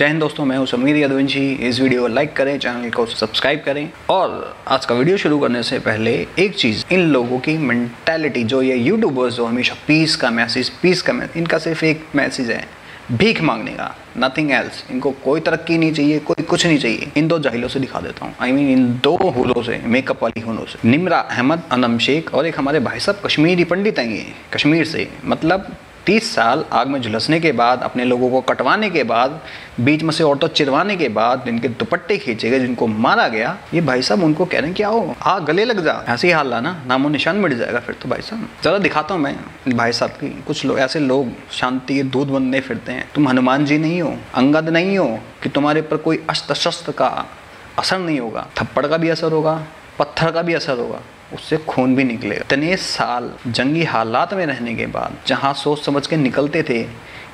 जय हिंद दोस्तों, मैं हूं समीर यादवंशी। इस वीडियो को लाइक करें, चैनल को सब्सक्राइब करें। और आज का वीडियो शुरू करने से पहले एक चीज़, इन लोगों की मेंटालिटी, जो ये यूट्यूबर्स जो हमेशा पीस का मैसेज, इनका सिर्फ एक मैसेज है, भीख मांगने का, नथिंग एल्स। इनको कोई तरक्की नहीं चाहिए, कोई कुछ नहीं चाहिए। इन दो जाहिलों से दिखा देता हूँ, इन दो हुलों से, मेकअप वाली हुलों से, निम्रा अहमद, अनम शेख और एक हमारे भाई साहब कश्मीरी पंडित हैं, ये कश्मीर से। मतलब 30 साल आग में झुलसने के बाद, अपने लोगों को कटवाने के बाद, बीच में से औरतों चिरवाने के बाद, जिनके दुपट्टे खींचे गए, जिनको मारा गया, ये भाई साहब उनको कह रहे हैं कि आओ गले लग जा। ऐसे ही हाल ना, नामो निशान मिट जाएगा फिर तो। भाई साहब जरा दिखाता हूँ मैं भाई साहब की। कुछ लोग ऐसे लोग शांति के दूध बनने फिरते हैं। तुम हनुमान जी नहीं हो, अंगद नहीं हो कि तुम्हारे पर कोई अस्त्र शस्त्र का असर नहीं होगा। थप्पड़ का भी असर होगा, पत्थर का भी असर होगा, उससे खून भी निकलेगा। इतने साल जंगी हालात में रहने के बाद, जहाँ सोच समझ के निकलते थे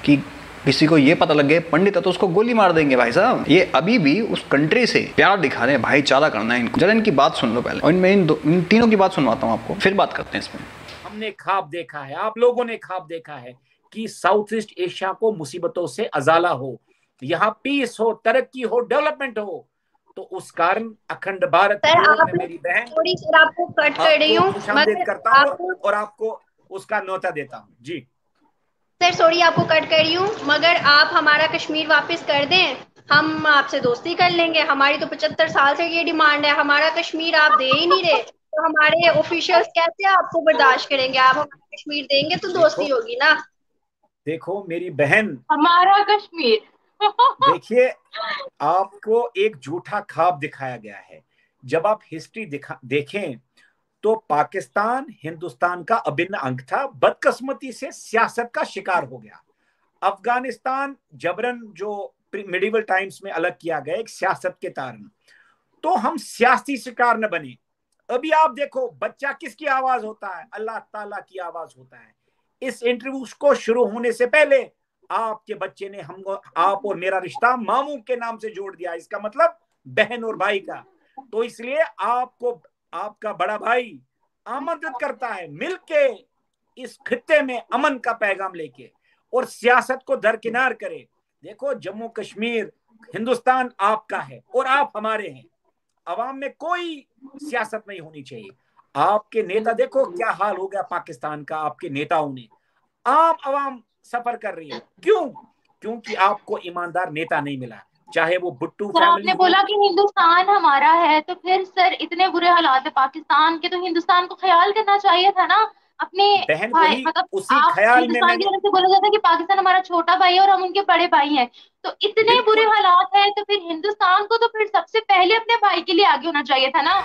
कि किसी को ये पता लग गया पंडित है तो उसको गोली मार देंगे, भाई साहब ये अभी भी उस कंट्री से प्यार दिखा रहे हैं, भाईचारा करना है इनको। जरा इनकी बात सुन लो पहले, और इन तीनों की बात सुनवाता हूँ आपको, फिर बात करते हैं इसमें। हमने ख्वाब देखा है, आप लोगों ने ख्वाब देखा है कि साउथ ईस्ट एशिया को मुसीबतों से अजाला हो, यहाँ पीस हो, तरक्की हो, डेवलपमेंट हो। तो उस कारण अखंड भारत सर को आप मैं, मेरी बहन, थोड़ी सर आपको कट कर रही हूँ, खुशामदीद मगर करता हूँ आपको और आपको उसका न्योता देता हूँ। जी सर सॉरी आपको कट कर रही हूँ, मगर आप हमारा कश्मीर वापस कर दें, हम आपसे दोस्ती कर लेंगे। हमारी तो 75 साल से ये डिमांड है, हमारा कश्मीर आप दे ही नहीं रहे, तो हमारे ऑफिशियल्स कैसे आपको बर्दाश्त करेंगे? आप हमारा कश्मीर देंगे तो दोस्ती होगी ना। देखो मेरी बहन, हमारा कश्मीर देखिए, आपको एक झूठा ख्वाब दिखाया गया है। जब आप हिस्ट्री देखें तो पाकिस्तान हिंदुस्तान का अभिन्न अंग था, बदकिस्मती से सियासत का शिकार हो गया। अफगानिस्तान जबरन जो मिडिवल टाइम्स में अलग किया गया एक सियासत के कारण, तो हम सियासी शिकार न बने। अभी आप देखो बच्चा किसकी आवाज होता है? अल्लाह ताला की आवाज होता है। इस इंटरव्यू को शुरू होने से पहले आपके बच्चे ने हमको, आप और मेरा रिश्ता मामू के नाम से जोड़ दिया, इसका मतलब बहन और भाई का। तो इसलिए आपको आपका बड़ा भाई आमंत्रित करता है मिलके इस खित्ते में अमन का पैगाम लेके, और सियासत को दरकिनार करे। देखो जम्मू कश्मीर हिंदुस्तान आपका है और आप हमारे हैं। अवाम में कोई सियासत नहीं होनी चाहिए। आपके नेता देखो क्या हाल हो गया पाकिस्तान का, आपके नेताओं ने। आम अवाम सफर कर रही है, क्यों? क्योंकि आपको ईमानदार नेता नहीं मिला, चाहे वो भुट्टो सर फैमिली आपने हो। बोला कि हिंदुस्तान हमारा है, तो फिर सर इतने बुरे हालात है पाकिस्तान के, तो हिंदुस्तान को ख्याल करना चाहिए था ना अपने बहन भाई। वही मतलब उसी आप ख्याल में हिंदुस्तान की मैंने, तरफ से बोला जाता है कि पाकिस्तान हमारा छोटा भाई है और हम उनके बड़े भाई हैं, तो इतने बुरे बिल्कुल हालात है तो फिर हिंदुस्तान को तो फिर सबसे पहले अपने भाई के लिए आगे होना चाहिए था ना।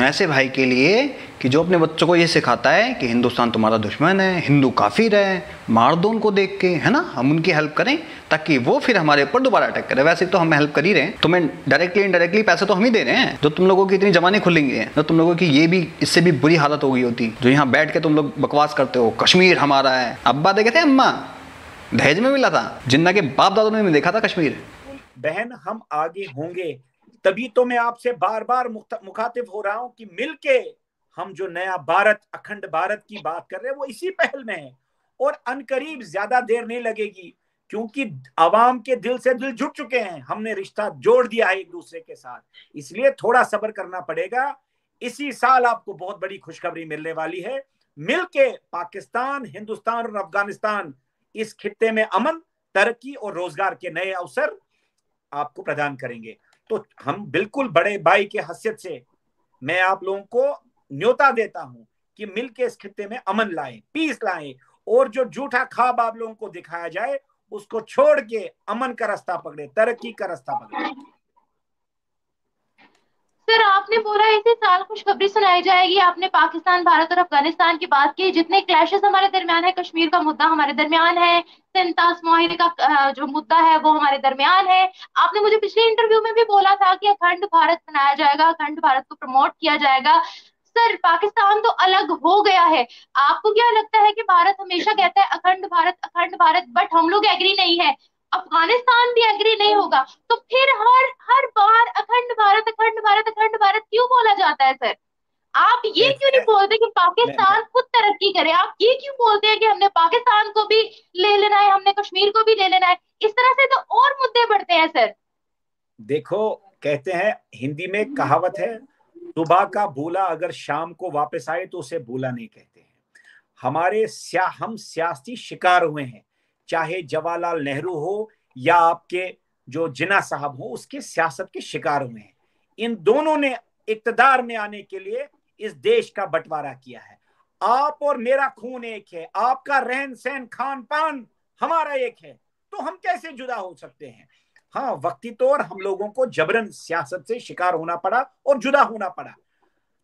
ऐसे भाई के लिए कि जो अपने बच्चों को ये सिखाता है कि हिंदुस्तान तुम्हारा दुश्मन है, हिंदू काफिर है, मार दो उनको देख के, है ना, हम उनकी हेल्प करें ताकि वो फिर हमारे ऊपर दोबारा अटैक करे। वैसे तो हम हेल्प कर ही रहे हैं, तुम्हें डायरेक्टली इनडायरेक्टली पैसे तो हम ही दे रहे हैं। जो तुम लोगों की इतनी जमाने खुलेंगी हैं, तो तुम लोगों की ये भी, इससे भी बुरी हालत हो गई होती, जो यहाँ बैठ के तुम लोग बकवास करते हो कश्मीर हमारा है। अब्बा देखे थे, अम्मा दहेज में मिला था, जिन्ना के बाप दादों ने भी देखा था कश्मीर। बहन हम आगे होंगे, तभी तो मैं आपसे बार बार मुखातिब हो रहा हूं कि मिलके हम जो नया भारत, अखंड भारत की बात कर रहे हैं, वो इसी पहल में है। और अनकरीब ज्यादा देर नहीं लगेगी, क्योंकि आवाम के दिल से दिल जुड़ चुके हैं, हमने रिश्ता जोड़ दिया है एक दूसरे के साथ। इसलिए थोड़ा सब्र करना पड़ेगा। इसी साल आपको बहुत बड़ी खुशखबरी मिलने वाली है। मिलके पाकिस्तान, हिंदुस्तान और अफगानिस्तान इस खित्ते में अमन, तरक्की और रोजगार के नए अवसर आपको प्रदान करेंगे। तो हम बिल्कुल बड़े भाई के हैसियत से मैं आप लोगों को न्योता देता हूं कि मिलके इस खित्ते में अमन लाएं, पीस लाएं, और जो झूठा ख्वाब आप लोगों को दिखाया जाए उसको छोड़ के अमन का रास्ता पकड़े, तरक्की का रास्ता पकड़े। सर आपने बोला इसी साल खुशखबरी सुनाई जाएगी, आपने पाकिस्तान, भारत और अफगानिस्तान की बात की। जितने क्लैशेस हमारे दरमियान है, कश्मीर का मुद्दा हमारे दरमियान है, सिंतास माहिरे का जो मुद्दा है वो हमारे दरमियान है। आपने मुझे पिछले इंटरव्यू में भी बोला था कि अखंड भारत बनाया जाएगा, अखंड भारत को प्रमोट किया जाएगा। सर पाकिस्तान तो अलग हो गया है, आपको क्या लगता है कि भारत हमेशा कहता है अखंड भारत, बट हम लोग एग्री नहीं है, अफगानिस्तान भी एग्री नहीं होगा, तो फिर हर हर बार अखंड भारत, अखंड भारत, अखंड भारत क्यों बोला जाता है सर? आप ये क्यों नहीं बोलते कि पाकिस्तान खुद तरक्की करे? आप ये क्यों बोलते हैं कि हमने पाकिस्तान को भी ले लेना है, हमने कश्मीर को भी ले लेना है? इस तरह से तो और मुद्दे बढ़ते हैं सर। देखो, कहते हैं हिंदी में कहावत है, सुबह का भूला अगर शाम को वापस आए तो उसे भूला नहीं कहते हैं। हम सियासी शिकार हुए हैं, चाहे जवाहरलाल नेहरू हो या आपके जो जिन्ना साहब हो, उसके सियासत के शिकार हुए हैं। इन दोनों ने इक्तदार में आने के लिए इस देश का बंटवारा किया है। आप और मेरा खून एक है, आपका रहन सहन खान पान हमारा एक है, तो हम कैसे जुदा हो सकते हैं? हाँ, वक्ती तौर हम लोगों को जबरन सियासत से शिकार होना पड़ा और जुदा होना पड़ा।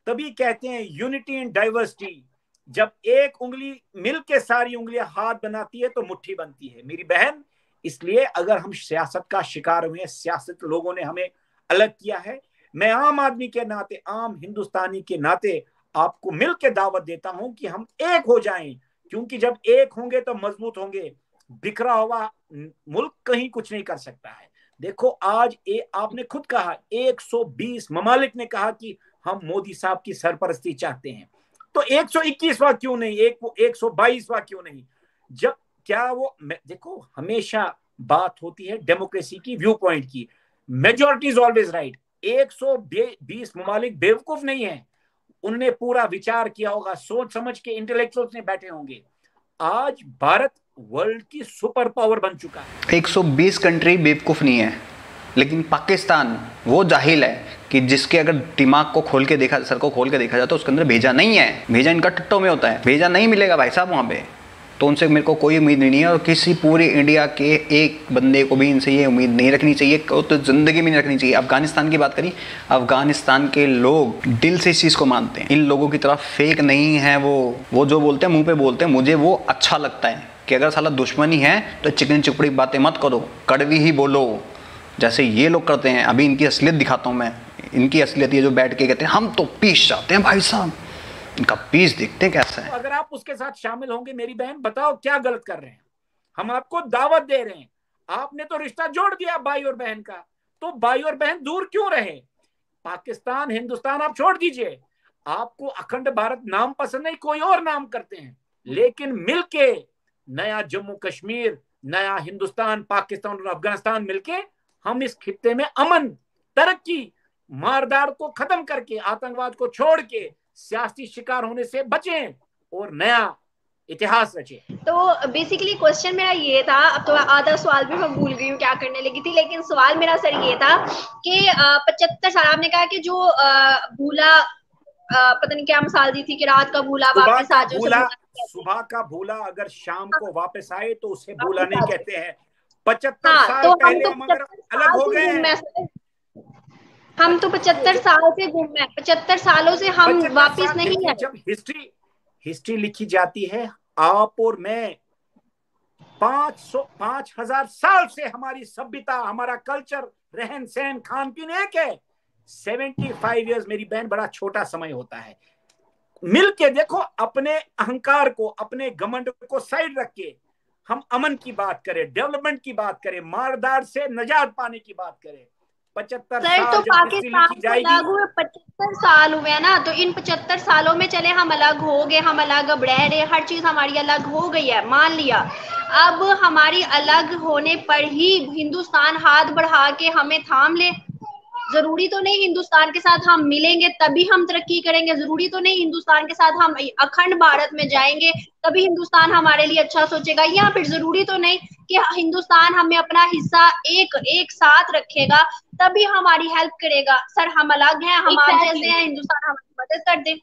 तभी कहते हैं यूनिटी इन डाइवर्सिटी। जब एक उंगली मिल के सारी उंगलियां हाथ बनाती है तो मुट्ठी बनती है मेरी बहन। इसलिए अगर हम सियासत का शिकार हुए, सियासत लोगों ने हमें अलग किया है, मैं आम आदमी के नाते, आम हिंदुस्तानी के नाते आपको मिल के दावत देता हूं कि हम एक हो जाएं, क्योंकि जब एक होंगे तो मजबूत होंगे। बिखरा हुआ मुल्क कहीं कुछ नहीं कर सकता है। देखो आज आपने खुद कहा 120 ममालिक ने कहा कि हम मोदी साहब की सरपरस्ती चाहते हैं, तो 121वां क्यों नहीं, 122वां क्यों नहीं? जब क्या वो देखो, हमेशा बात होती है डेमोक्रेसी की, व्यू पॉइंट की, मेजॉरिटी इज ऑलवेज राइट। 120 ममालिक बेवकूफ नहीं है, उन्होंने पूरा विचार किया होगा, सोच समझ के इंटेलेक्चुअल्स ने बैठे होंगे। आज भारत वर्ल्ड की सुपर पावर बन चुका है। 120 कंट्री बेवकूफ नहीं है, लेकिन पाकिस्तान वो जाहिल है कि जिसके अगर दिमाग को खोल के देखा, सर को खोल के देखा जाए तो उसके अंदर भेजा नहीं है। भेजा इनका टट्टों में होता है, भेजा नहीं मिलेगा भाई साहब वहाँ पे। तो उनसे मेरे को कोई उम्मीद नहीं है, और किसी पूरे इंडिया के एक बंदे को भी इनसे ये उम्मीद नहीं रखनी चाहिए, तो ज़िंदगी में नहीं रखनी चाहिए। अफगानिस्तान की बात करी, अफगानिस्तान के लोग दिल से इस चीज़ को मानते हैं। इन लोगों की तरह फेक नहीं है वो जो बोलते हैं मुंह पे बोलते हैं, मुझे वो अच्छा लगता है कि अगर साला दुश्मनी है तो चिकनी चुपड़ी बातें मत करो, कड़वी ही बोलो, जैसे ये लोग करते हैं। अभी इनकी असलियत दिखाता हूँ मैं। इनकी असलियत ये जो बैठ के कहते हैं हम तो पीस चाहते हैं, भाई साहब इनका पीस देखते हैं कैसा है। अगर आप उसके साथ शामिल होंगे मेरी बहन, बताओ क्या गलत कर रहे हैं? हम आपको दावत दे रहे हैं। आपने तो रिश्ता जोड़ दिया भाई और बहन का, तो भाई और बहन दूर क्यों रहे? पाकिस्तान हिंदुस्तान आप छोड़ दीजिए। आपको अखंड भारत नाम पसंद नहीं, कोई और नाम करते हैं, लेकिन मिलके नया जम्मू कश्मीर, नया हिंदुस्तान, पाकिस्तान और अफगानिस्तान मिलके हम इस खित्ते में अमन, तरक्की, मारदार को खत्म करके, आतंकवाद को छोड़ के सियासी शिकार होने से बचें और नया इतिहास रचे। तो बेसिकली क्वेश्चन मेरा ये था, अब तो आधा सवाल भी मैं भूल गई हूँ क्या करने लगी थी, लेकिन सवाल मेरा सर ये था कि 75 साल आपने कहा कि जो भूला, पता नहीं क्या मिसाल दी थी कि रात का भूला वापस आ जाए, सुबह का भूला अगर शाम को वापस आए तो उसे भूला नहीं कहते हैं। 75 साल तो पहले हम अगर अलग हो गए हैं, हम तो 75 साल से गुम है, 75 सालों से हम वापस नहीं है। जब हिस्ट्री लिखी जाती है, आप और मैं 5000 साल से हमारी सभ्यता, हमारा कल्चर, रहन सहन, खान पीन एक है। 75 इयर्स मेरी बहन बड़ा छोटा समय होता है। मिल के देखो, अपने अहंकार को, अपने घमंड को साइड रख के हम अमन की बात करें, डेवलपमेंट की बात करें, मारदार से निजात पाने की बात करें। 75 साल तो जब पाकिस्तान लिखी जाएगी, 75 साल हुए ना, तो इन 75 सालों में चले हम अलग हो गए, हम अलग अब रह रहे, हर चीज हमारी अलग हो गई है, मान लिया। अब हमारी अलग होने पर ही हिंदुस्तान हाथ बढ़ा के हमें थाम ले? जरूरी तो नहीं हिंदुस्तान के साथ हम मिलेंगे तभी हम तरक्की करेंगे, जरूरी तो नहीं हिंदुस्तान के साथ हम अखंड भारत में जाएंगे तभी हिंदुस्तान हमारे लिए अच्छा सोचेगा, या फिर जरूरी तो नहीं कि हिंदुस्तान हमें अपना हिस्सा एक साथ रखेगा तभी हमारी हेल्प करेगा। सर हम अलग हैं, हम आप जैसे हैं, हिंदुस्तान हमारी मदद कर दे।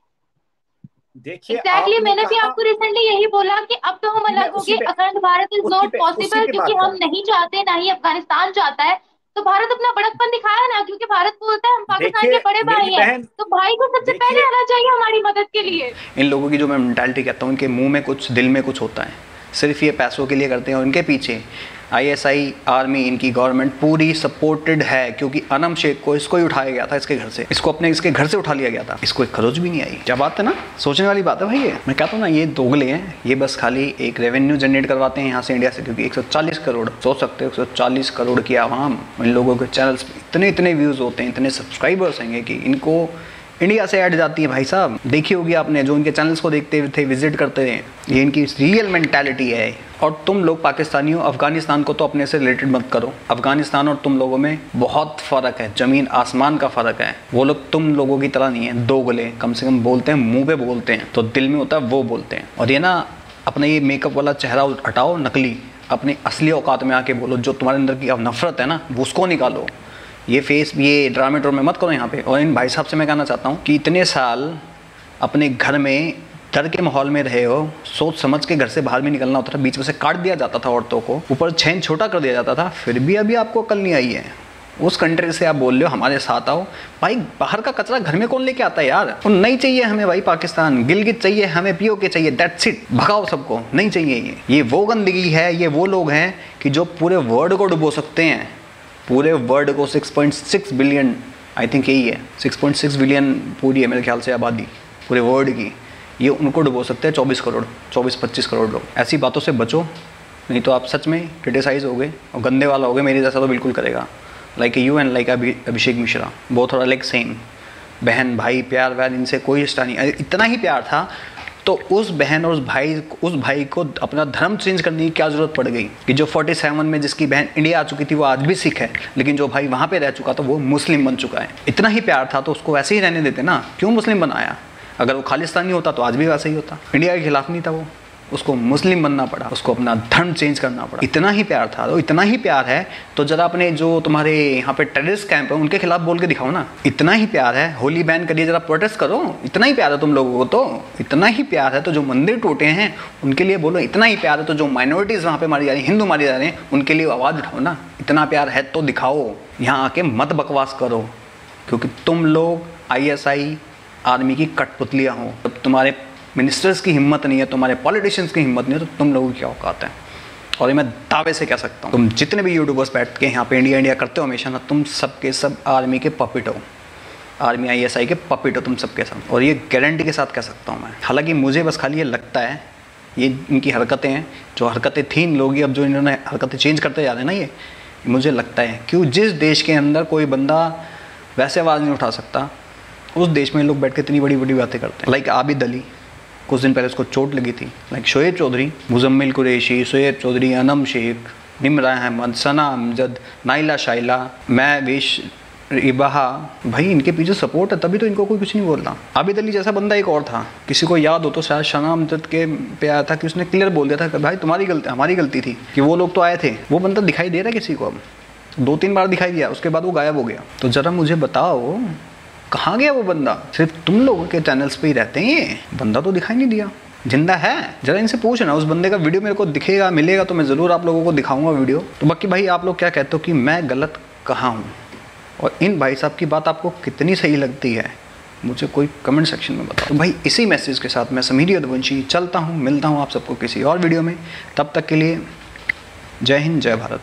देखिए एग्जैक्टली, मैंने भी आपको रिसेंटली यही बोला कि अब तो हम अलग हो गए, अखंड भारत इज नॉट पॉसिबल, क्योंकि हम नहीं चाहते, ना ही अफगानिस्तान चाहता है। तो भारत अपना बड़कपन दिखाया ना, क्योंकि भारत बोलता है हम पाकिस्तान के बड़े भाई हैं, तो भाई को सबसे पहले आना चाहिए हमारी मदद के लिए। इन लोगों की जो मैं मेंटालिटी कहता हूँ, इनके मुंह में कुछ, दिल में कुछ होता है, सिर्फ ये पैसों के लिए करते हैं। और इनके पीछे ISI आर्मी, इनकी गवर्नमेंट पूरी सपोर्टेड है, क्योंकि अनम शेख को इसको ही उठाया गया था, इसके घर से, इसके घर से उठा लिया गया था, इसको एक खरोच भी नहीं आई। क्या बात है ना, सोचने वाली बात है भाई। ये मैं कहता हूँ ना, ये दोगले हैं, ये बस खाली एक रेवेन्यू जनरेट करवाते हैं यहाँ से, इंडिया से, क्योंकि 140 करोड़, सोच सकते हो 140 करोड़ की आवाम, इन लोगों के चैनल्स इतने व्यूज़ होते हैं, इतने सब्सक्राइबर्स होंगे कि इनको इंडिया से ऐड जाती है भाई साहब। देखी होगी आपने, जो इनके चैनल्स को देखते थे, विजिट करते थे, ये इनकी रियल मेंटालिटी है। और तुम लोग पाकिस्तानियों, अफगानिस्तान को तो अपने से रिलेटेड मत करो। अफगानिस्तान और तुम लोगों में बहुत फ़र्क है, ज़मीन आसमान का फ़र्क है। वो लोग तुम लोगों की तरह नहीं है दोगले, कम से कम बोलते हैं, मुंह पे बोलते हैं तो दिल में होता है वो बोलते हैं। और ये ना अपना ये मेकअप वाला चेहरा हटाओ, नकली, अपनी असली औकात में आके बोलो। जो तुम्हारे अंदर की अब नफरत है ना, वो उसको निकालो। ये फेस, ये ड्रामे ड्रामे मत करो यहाँ पे। और इन भाई साहब से मैं कहना चाहता हूँ कि इतने साल अपने घर में डर के माहौल में रहे हो, सोच समझ के घर से बाहर भी निकलना होता था, बीच में से काट दिया जाता था औरतों को, ऊपर छेन छोटा कर दिया जाता था, फिर भी अभी आपको अकल नहीं आई है। उस कंट्री से आप बोल रहे हो हमारे साथ आओ। भाई बाहर का कचरा घर में कौन लेके आता है यार। और नहीं चाहिए हमें भाई पाकिस्तान, गिलगित चाहिए हमें, पीओके चाहिए, दैट्स इट। भगाओ सबको, नहीं चाहिए। ये वो गंदगी है, ये वो लोग हैं कि जो पूरे वर्ल्ड को डुबो सकते हैं, पूरे वर्ल्ड को। 6.6 बिलियन, आई थिंक यही है, 6.6 बिलियन पूरी है मेरे ख्याल से आबादी पूरे वर्ल्ड की। ये उनको डुबो सकते हैं 24-25 करोड़ लोग। ऐसी बातों से बचो, नहीं तो आप सच में क्रिटिसाइज हो गए और गंदे वाला हो गए। मेरे जैसा तो बिल्कुल करेगा। Like you and like Abhishek Mishra, बहुत थोड़ा लाइक सेम। बहन भाई प्यार व्यार इनसे कोई रिश्ता नहीं। इतना ही प्यार था तो उस बहन और उस भाई को अपना धर्म चेंज करने की क्या ज़रूरत पड़ गई कि जो 47 में जिसकी बहन इंडिया आ चुकी थी वो आज भी सिख है, लेकिन जो भाई वहाँ पे रह चुका था वो मुस्लिम बन चुका है। इतना ही प्यार था तो उसको वैसे ही रहने देते ना, क्यों मुस्लिम बनाया? अगर वो खालिस्तानी होता तो आज भी वैसे ही होता। इंडिया के खिलाफ नहीं था वो, उसको मुस्लिम बनना पड़ा, उसको अपना धर्म चेंज करना पड़ा। इतना ही प्यार था। तो इतना ही प्यार है तो जरा अपने जो तुम्हारे यहाँ पे टेररिस्ट कैंप है उनके खिलाफ बोल के दिखाओ ना। इतना ही प्यार है, होली बैन करिए, जरा प्रोटेस्ट करो। इतना ही प्यार है तुम लोगों को, तो इतना ही प्यार है तो जो मंदिर टूटे हैं उनके लिए बोलो। इतना ही प्यार है तो जो माइनॉरिटीज़ वहाँ पे मारी जा रही, हिंदू मारी जा रहे हैं, उनके लिए आवाज़ उठाओ ना। इतना प्यार है तो दिखाओ, यहाँ आके मत बकवास करो, क्योंकि तुम लोग ISI आर्मी की कठपुतलियाँ हो। जब तुम्हारे मिनिस्टर्स की हिम्मत नहीं है, तुम्हारे पॉलिटिशियंस की हिम्मत नहीं है, तो तुम लोगों की क्या औकात है। और ये मैं दावे से कह सकता हूँ, तुम जितने भी यूट्यूबर्स बैठ के यहाँ पे इंडिया करते हो हमेशा ना, तुम सब के सब आर्मी के पपिट हो, आर्मी ISI के पपिट हो तुम सबके साथ। और ये गारंटी के साथ कह सकता हूँ मैं। हालांकि मुझे बस खाली ये लगता है, ये इनकी हरकतें हैं, जो हरकतें थी इन लोगों की, अब जो इन्होंने हरकतें चेंज करते जा रहे हैं ना, ये मुझे लगता है क्यों जिस देश के अंदर कोई बंदा वैसे आवाज़ नहीं उठा सकता, उस देश में लोग बैठ के इतनी बड़ी बड़ी बातें करते हैं। लाइक आबिद अली, कुछ दिन पहले उसको चोट लगी थी। लाइक शोएब चौधरी, मुजम्मिल कुरैशी, शोएब चौधरी, अनम शेख, निमरा अहमद, सना अमजद, नाइला शाइला, मैं विश इबाहा, भाई इनके पीछे सपोर्ट है तभी तो इनको कोई कुछ नहीं बोलता। आबिद अली जैसा बंदा एक और था, किसी को याद हो तो शायद सना अमजद के पे आया था कि उसने क्लियर बोल दिया था कि भाई तुम्हारी गलती, हमारी गलती थी कि वो लोग तो आए थे। वो बंदा दिखाई दे रहा है किसी को? अब 2-3 बार दिखाई दिया, उसके बाद वो गायब हो गया। तो ज़रा मुझे बताओ कहाँ गया वो बंदा? सिर्फ तुम लोगों के चैनल्स पे ही रहते हैं ये, बंदा तो दिखाई नहीं दिया। जिंदा है? जरा इनसे पूछना, उस बंदे का वीडियो मेरे को दिखेगा, मिलेगा तो मैं ज़रूर आप लोगों को दिखाऊंगा वीडियो। तो बाकी भाई आप लोग क्या कहते हो कि मैं गलत कहाँ हूँ, और इन भाई साहब की बात आपको कितनी सही लगती है, मुझे कोई कमेंट सेक्शन में बताओ। तो भाई इसी मैसेज के साथ मैं समीर यदुवंशी चलता हूँ, मिलता हूँ आप सबको किसी और वीडियो में। तब तक के लिए जय हिंद, जय भारत।